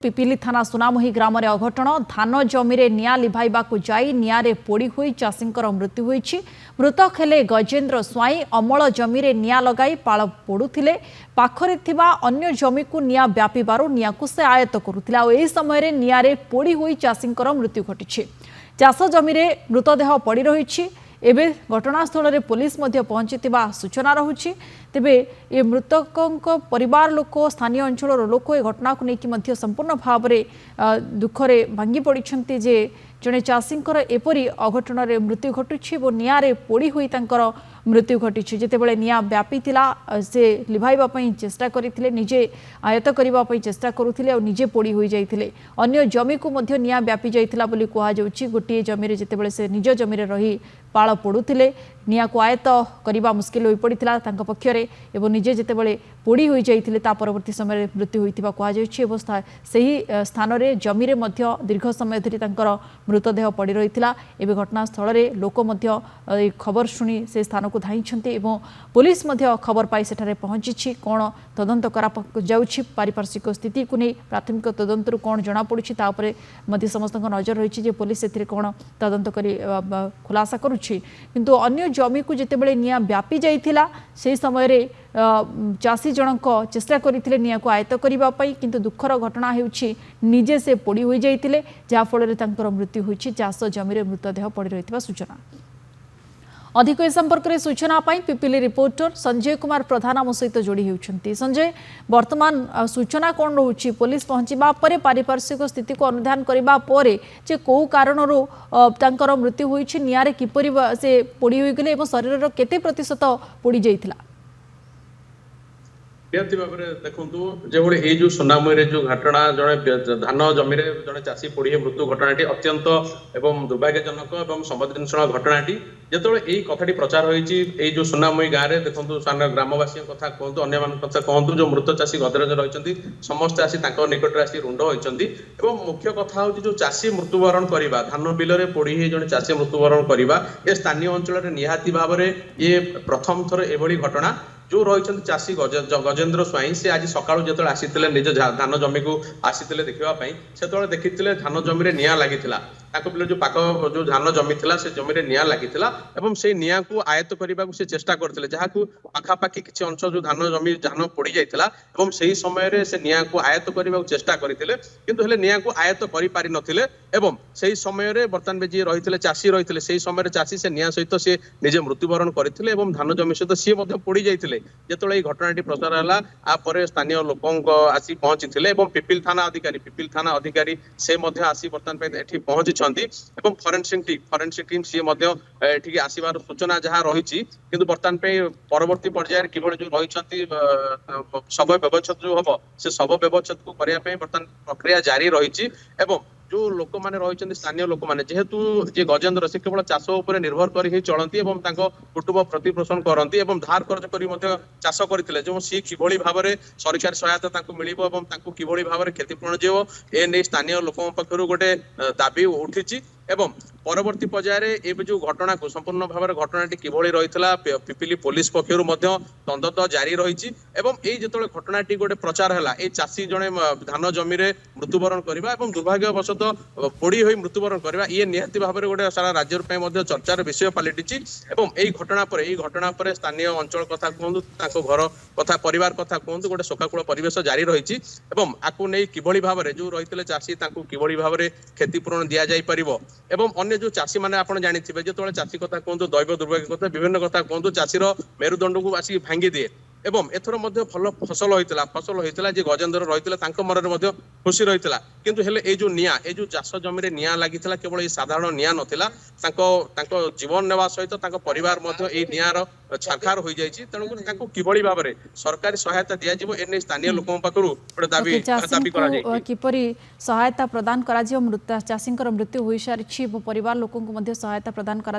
पिपिली थाना सुनामुही ग्राम में अघटन धान जमी निआ लिभाइबा जाई निआरे पोड़ी हुई चाषींकर मृत्यु होईछि। मृतक हेले गजेंद्र स्वाई अमल जमी निआ लगाई पाळ पोड़ुथिले। पाखरे थिबा अन्य जमी को निआ व्यापीबारु निआ को से आयत्त करुथिला। एही समय निआरे पोड़ी हुई चाषींकर मृत्यु घटिछि। चाष जमी मृतदेह पड़ी रहिछि। एबे घटनास्थल में पुलिस पहुंची सूचना रहुछि। तेबे ये मृतकों परिवार लोक स्थानीय अंचल लोक ए घटना को लेकिन संपूर्ण भाव में दुखरे भांगी पड़ती जे जड़े चाषींकर एपरी अघटन मृत्यु घटुछि और निआरे पोड़ी हुई तांकर मृत्यु घटी। जितेबाला निआ व्यापी से लिभाइबा चेष्टा करते निजे आयत्त करने चेष्टा करुले और निजे पोड़ी हो जाते। अन्य जमी को निआ व्यापी जाइथिला बोली कहुछि। गोटे जमी जितेबाला से निज जमी रही पाळ पोड़ुथिले निआ को आयत्त करने मुस्किल हो पड़ता पक्षरे एवं निजे जितेबाला पोड़ी हो जाते परवर्ती समय मृत्यु होता कहुछि। सही स्थान में जमी दीर्घ समय धरी मृतदेह पड़ी रही। एवं घटनास्थल में लोक खबर शुणी से स्थान को धाई पुलिस खबर पाई सेठारे पहुंची कौन तदंत करा जाउछि पारिपार्श्विक स्थिति को नहीं प्राथमिक तदंतर कौन जना पड़ुछि समस्त नजर रही पुलिस से कौन तदंत करी खुलासा करुछि। किंतु अन्य जमी को जितेबाला निआ व्यापी जाइथिला से समय चाषी जनक चेष्टा करते निआ को आयत्त करने किंतु दुखर घटना होउछि निजे से पोड़ी हो जाइथिले जाफल मृत्यु होइछि। चाष जमी मृतदेह पड़ी रही सूचना। अधिक ए संपर्क में सूचना पाई पिपिली रिपोर्टर संजय कुमार प्रधान आम सहित जोड़ी होती। संजय वर्तमान सूचना कौन रोचे पुलिस पहुंचवा पर पारिपार्श्विक स्थिति को अनुधान करने जे कौ कारण मृत्यु होइछि निआरे किपरि से पोड़ी होइगले एवं शरीर केते प्रतिशत पोड़ी जाइथिला। निहती भाव में देखु जो ये जो सुनामुही जो घटना जड़े धान जमी जड़े चाषी पोड़ी मृत्यु घटनाटी अत्यंत एवं दुर्भाग्यजनक और संवेदनशील घटनाटी जो यही कथाटी प्रचार होती जो सुनामुही गाँव में देखो ग्रामवासी कथा कहतु अन्य कथा कहतु जो मृत चाषी गदरेज रही समस्ते आसी निकट आसी रुंड होती। मुख्य कथा हूँ जो चाषी मृत्युवरण करवा धान बिल पोड़ी जड़े चाषी मृत्युवरण करवा ये स्थानीय अंचल में निहाती भाव में ये प्रथम थर एभली घटना जो रही चाषी गजेंद्र स्वाई से आज सकाळु जो आसी निज धान जमी को आसी देखापी से देखी धान जमी निआ लगी बिल जो पाक जो धान जमी थी से जमी निआ लगी से निआ को आयत्त करने को चेष्टा करते जहाँ पाखापाखि किसी अंश जो धान जमी धान पोड़ी जाता से समय से निआ को आयत्त करने को चेष्टा करते किंतु निआ को आयत्त कर से समय बर्तमान जी रही चाषी रही से समय चाषी से निआ सहित सी निजे मृत्युवरण करते धान जमी सहित सी पोड़ी जाते जो ये घटनाटी प्रचार है स्थानीय लोक आसी पहुंची पिपिल थाना अधिकारी से आसी बर्तमान पहुंची फोरेंसिक टीम सी आसबार सूचना जहाँ रही किंतु बर्तमान परवर्ती पर्यायर कि जो रही शव व्यवच्छेद जो हम से शव व्यवच्छेद को करने बर्तमान प्रक्रिया जारी रही। जो लोक मैंने रही स्थानीय लोक मैंने जेहेतु जे गजेंद्र से केवल चाष उपर निर्भर कर चलती कुटुंब प्रतिपोषण करती धार कर्ज कर चाष करते जो सी किभली भाव में सरकारी सहायता मिल किभली भाव में क्षतिपूरण जीव ए नहीं स्थानीय लोक पक्षर गोटे दाबी उठी। परवर्ती पर्यायर ए जो घटना को संपूर्ण भाव में घटनाटी किभली रही पिपिली पुलिस पक्षर तदंत जारी रही। जो घटनाटी गोटे प्रचार है चाषी जड़े धान जमी मृत्युवरण करवा दुर्भाग्यवश पोड़ी हुई मृत्युवरण करवा ये निहाती भाव में गोटे सारा राज्य चर्चार विषय पलटि। यही घटना पर स्थानीय अंचल कथा कहतु घर कथा परिवार कथा कहतु गोटे शोकाकूल परिवेश जारी रही। आपको नहीं किभली भाव में जो रही चाषी किभली भाव में क्षतिपूरण दि जापर अन्य जो चाषी मैंने आप जानी जो चाषी कथा कहतु दैव दुर्भाग्य कथा विभिन्न कथा कहतु चाषीर मेरुदंड को आसिक भांगी दिए एथर भल फसल होता जे गजेंद्र रही मन खुशी रही किंतु हेले ए जो निआ ए जो चाष जमी निआ लगी केवल ये साधारण निआ नथिला जीवन नेवा सहित परिवार निआर छारखार हो जाइए। तेणुक किभली भाव में सरकारी सहायता दिज्व ए स्थानीय लोक पाखर दाबी किपरि सहायता प्रदान करा चाषी मृत्यु हो सारी परिवार लोक सहायता प्रदान करा